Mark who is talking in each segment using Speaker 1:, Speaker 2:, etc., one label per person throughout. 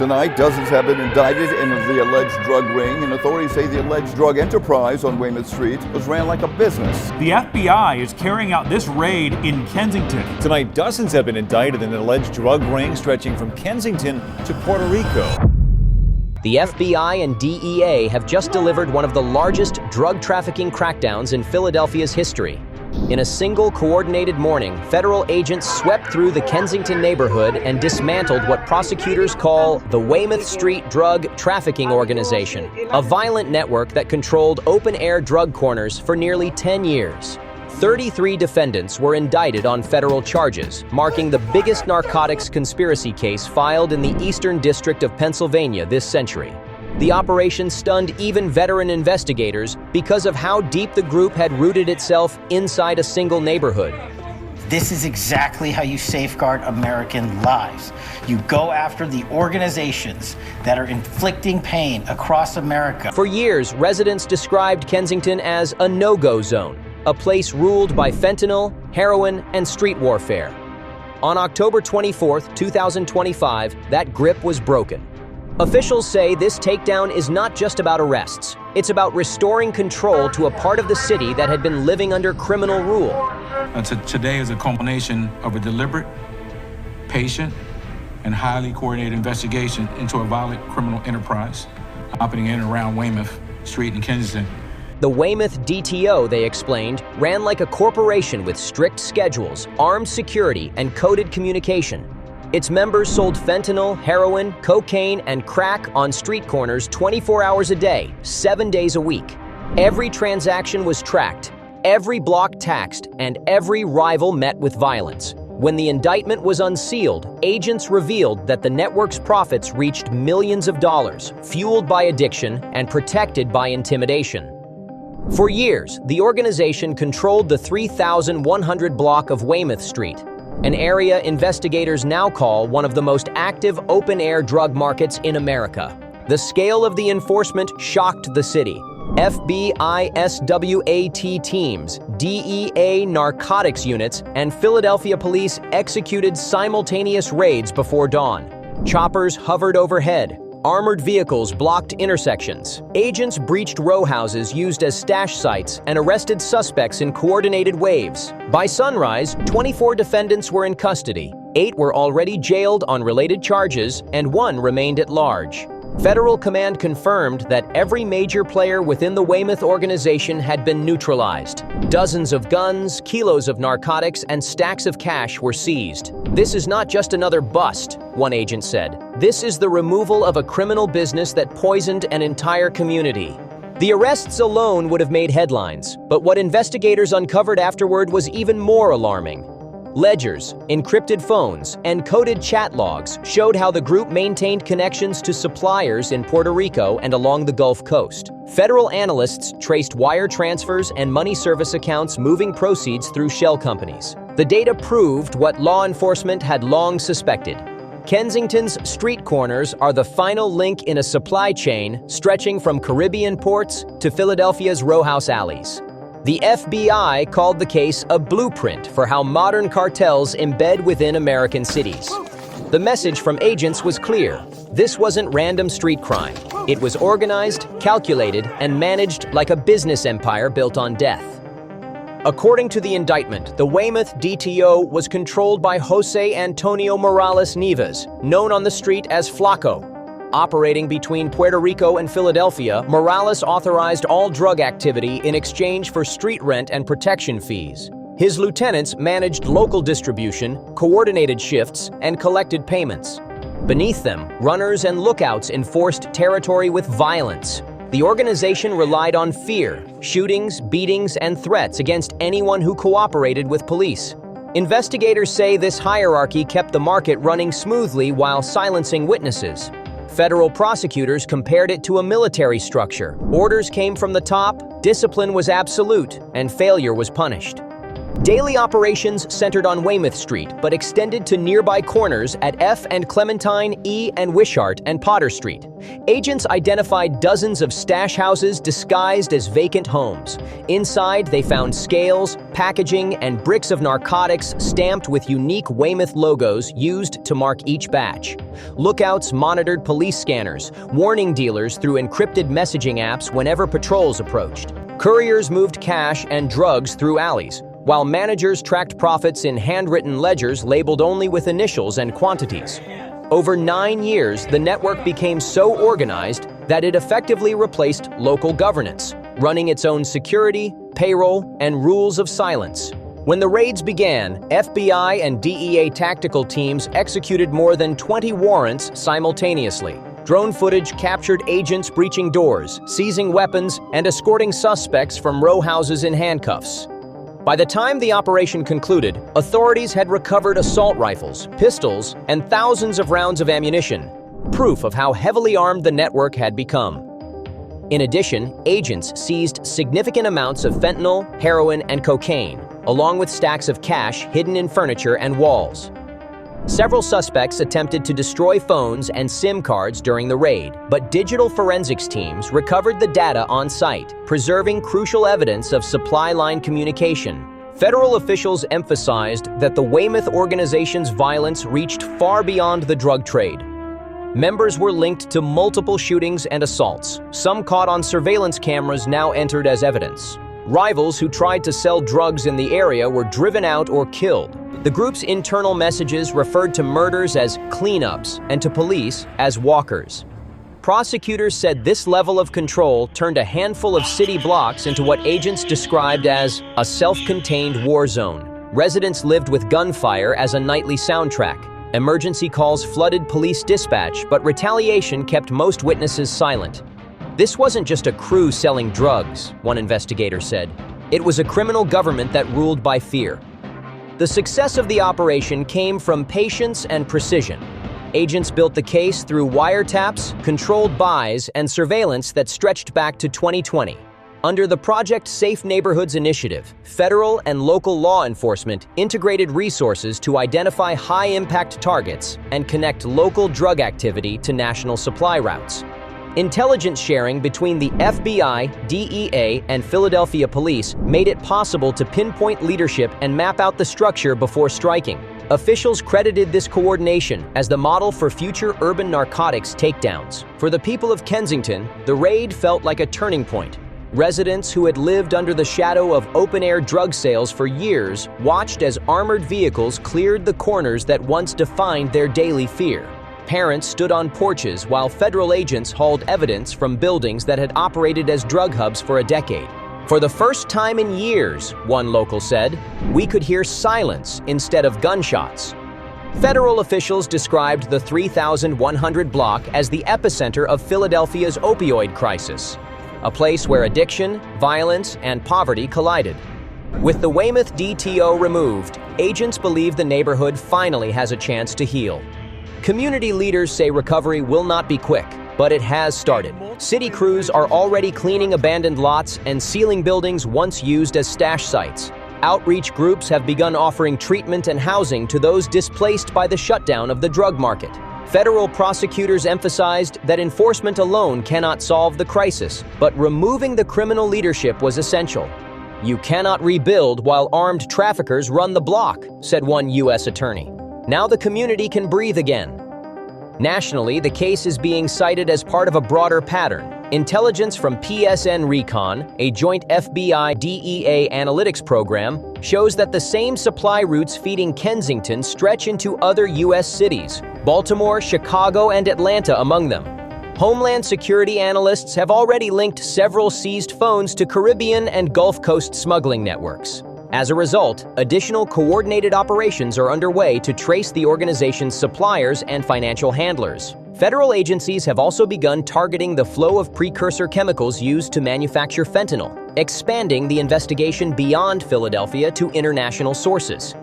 Speaker 1: Tonight, dozens have been indicted in the alleged drug ring, and authorities say the alleged drug enterprise on Weymouth Street was ran like a business.
Speaker 2: The FBI is carrying out this raid in Kensington.
Speaker 3: Tonight, dozens have been indicted in an alleged drug ring stretching from Kensington to Puerto Rico.
Speaker 4: The FBI and DEA have just delivered one of the largest drug trafficking crackdowns in Philadelphia's history. In a single coordinated morning, federal agents swept through the Kensington neighborhood and dismantled what prosecutors call the Weymouth Street Drug Trafficking Organization, a violent network that controlled open-air drug corners for nearly 10 years. 33 defendants were indicted on federal charges, marking the biggest narcotics conspiracy case filed in the Eastern District of Pennsylvania this century. The operation stunned even veteran investigators because of how deep the group had rooted itself inside a single neighborhood.
Speaker 5: This is exactly how you safeguard American lives. You go after the organizations that are inflicting pain across America.
Speaker 4: For years, residents described Kensington as a no-go zone, a place ruled by fentanyl, heroin, and street warfare. On October 24, 2025, that grip was broken. Officials say this takedown is not just about arrests. It's about restoring control to a part of the city that had been living under criminal rule.
Speaker 6: Today is a culmination of a deliberate, patient, and highly coordinated investigation into a violent criminal enterprise operating in and around Weymouth Street in Kensington.
Speaker 4: The Weymouth DTO, they explained, ran like a corporation with strict schedules, armed security, and coded communication. Its members sold fentanyl, heroin, cocaine, and crack on street corners 24 hours a day, 7 days a week. Every transaction was tracked, every block taxed, and every rival met with violence. When the indictment was unsealed, agents revealed that the network's profits reached millions of dollars, fueled by addiction and protected by intimidation. For years, the organization controlled the 3,100 block of Weymouth Street, an area investigators now call one of the most active open-air drug markets in America. The scale of the enforcement shocked the city. FBI SWAT teams, DEA narcotics units, and Philadelphia police executed simultaneous raids before dawn. Choppers hovered overhead. Armored vehicles blocked intersections. Agents breached row houses used as stash sites and arrested suspects in coordinated waves. By sunrise, 24 defendants were in custody. 8 were already jailed on related charges, and 1 remained at large. Federal command confirmed that every major player within the Weymouth organization had been neutralized. Dozens of guns, kilos of narcotics, and stacks of cash were seized. This is not just another bust, one agent said. This is the removal of a criminal business that poisoned an entire community. The arrests alone would have made headlines, but what investigators uncovered afterward was even more alarming. Ledgers, encrypted phones, and coded chat logs showed how the group maintained connections to suppliers in Puerto Rico and along the Gulf Coast. Federal analysts traced wire transfers and money service accounts moving proceeds through shell companies. The data proved what law enforcement had long suspected. Kensington's street corners are the final link in a supply chain stretching from Caribbean ports to Philadelphia's rowhouse alleys. The FBI called the case a blueprint for how modern cartels embed within American cities. The message from agents was clear. This wasn't random street crime. It was organized, calculated, and managed like a business empire built on death. According to the indictment, the Weymouth DTO was controlled by Jose Antonio Morales Nieves, known on the street as Flaco. Operating between Puerto Rico and Philadelphia, Morales authorized all drug activity in exchange for street rent and protection fees. His lieutenants managed local distribution, coordinated shifts, and collected payments. Beneath them, runners and lookouts enforced territory with violence. The organization relied on fear, shootings, beatings, and threats against anyone who cooperated with police. Investigators say this hierarchy kept the market running smoothly while silencing witnesses. Federal prosecutors compared it to a military structure. Orders came from the top, discipline was absolute, and failure was punished. Daily operations centered on Weymouth Street, but extended to nearby corners at F and Clementine, E and Wishart and Potter Street. Agents identified dozens of stash houses disguised as vacant homes. Inside, they found scales, packaging, and bricks of narcotics stamped with unique Weymouth logos used to mark each batch. Lookouts monitored police scanners, warning dealers through encrypted messaging apps whenever patrols approached. Couriers moved cash and drugs through alleys, while managers tracked profits in handwritten ledgers labeled only with initials and quantities. Over 9 years, the network became so organized that it effectively replaced local governance, running its own security, payroll, and rules of silence. When the raids began, FBI and DEA tactical teams executed more than 20 warrants simultaneously. Drone footage captured agents breaching doors, seizing weapons, and escorting suspects from row houses in handcuffs. By the time the operation concluded, authorities had recovered assault rifles, pistols, and thousands of rounds of ammunition, proof of how heavily armed the network had become. In addition, agents seized significant amounts of fentanyl, heroin, and cocaine, along with stacks of cash hidden in furniture and walls. Several suspects attempted to destroy phones and SIM cards during the raid, but digital forensics teams recovered the data on site, preserving crucial evidence of supply line communication. Federal officials emphasized that the Weymouth organization's violence reached far beyond the drug trade. Members were linked to multiple shootings and assaults. Some caught on surveillance cameras now entered as evidence. Rivals who tried to sell drugs in the area were driven out or killed. The group's internal messages referred to murders as cleanups and to police as walkers. Prosecutors said this level of control turned a handful of city blocks into what agents described as a self-contained war zone. Residents lived with gunfire as a nightly soundtrack. Emergency calls flooded police dispatch, but retaliation kept most witnesses silent. This wasn't just a crew selling drugs, one investigator said. It was a criminal government that ruled by fear. The success of the operation came from patience and precision. Agents built the case through wiretaps, controlled buys, and surveillance that stretched back to 2020. Under the Project Safe Neighborhoods initiative, federal and local law enforcement integrated resources to identify high-impact targets and connect local drug activity to national supply routes. Intelligence sharing between the FBI, DEA, and Philadelphia police made it possible to pinpoint leadership and map out the structure before striking. Officials credited this coordination as the model for future urban narcotics takedowns. For the people of Kensington, the raid felt like a turning point. Residents who had lived under the shadow of open-air drug sales for years watched as armored vehicles cleared the corners that once defined their daily fear. Parents stood on porches while federal agents hauled evidence from buildings that had operated as drug hubs for a decade. For the first time in years, one local said, we could hear silence instead of gunshots. Federal officials described the 3100 block as the epicenter of Philadelphia's opioid crisis, a place where addiction, violence, and poverty collided. With the Weymouth DTO removed, agents believe the neighborhood finally has a chance to heal. Community leaders say recovery will not be quick, but it has started. City crews are already cleaning abandoned lots and sealing buildings once used as stash sites. Outreach groups have begun offering treatment and housing to those displaced by the shutdown of the drug market. Federal prosecutors emphasized that enforcement alone cannot solve the crisis, but removing the criminal leadership was essential. You cannot rebuild while armed traffickers run the block, said one U.S. attorney. Now the community can breathe again. Nationally, the case is being cited as part of a broader pattern. Intelligence from PSN Recon, a joint FBI-DEA analytics program, shows that the same supply routes feeding Kensington stretch into other U.S. cities, Baltimore, Chicago, and Atlanta among them. Homeland Security analysts have already linked several seized phones to Caribbean and Gulf Coast smuggling networks. As a result, additional coordinated operations are underway to trace the organization's suppliers and financial handlers. Federal agencies have also begun targeting the flow of precursor chemicals used to manufacture fentanyl, expanding the investigation beyond Philadelphia to international sources.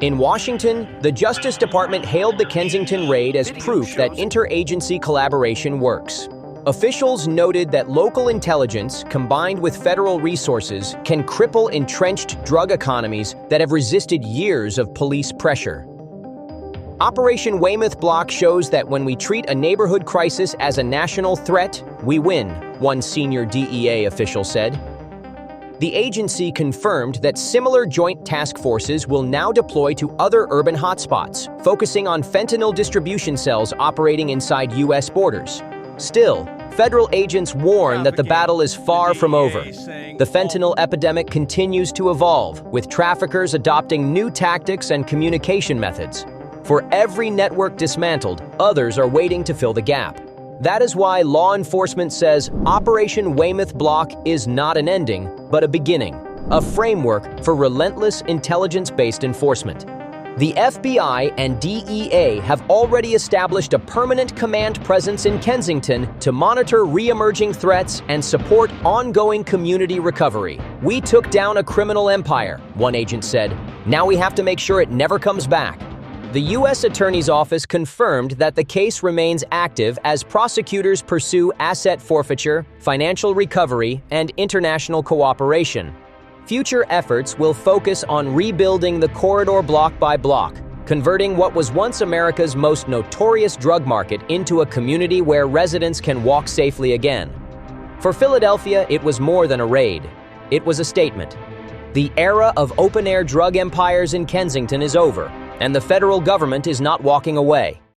Speaker 4: In Washington, the Justice Department hailed the Kensington raid as proof that interagency collaboration works. Officials noted that local intelligence, combined with federal resources, can cripple entrenched drug economies that have resisted years of police pressure. Operation Weymouth Block shows that when we treat a neighborhood crisis as a national threat, we win, one senior DEA official said. The agency confirmed that similar joint task forces will now deploy to other urban hotspots, focusing on fentanyl distribution cells operating inside U.S. borders. Still, federal agents warn that the battle is far from over. The fentanyl epidemic continues to evolve, with traffickers adopting new tactics and communication methods. For every network dismantled, others are waiting to fill the gap. That is why law enforcement says Operation Weymouth Block is not an ending, but a beginning, a framework for relentless intelligence-based enforcement. The FBI and DEA have already established a permanent command presence in Kensington to monitor re-emerging threats and support ongoing community recovery. "We took down a criminal empire," one agent said. "Now we have to make sure it never comes back." The U.S. Attorney's Office confirmed that the case remains active as prosecutors pursue asset forfeiture, financial recovery, and international cooperation. Future efforts will focus on rebuilding the corridor block by block, converting what was once America's most notorious drug market into a community where residents can walk safely again. For Philadelphia, it was more than a raid. It was a statement. The era of open-air drug empires in Kensington is over, and the federal government is not walking away.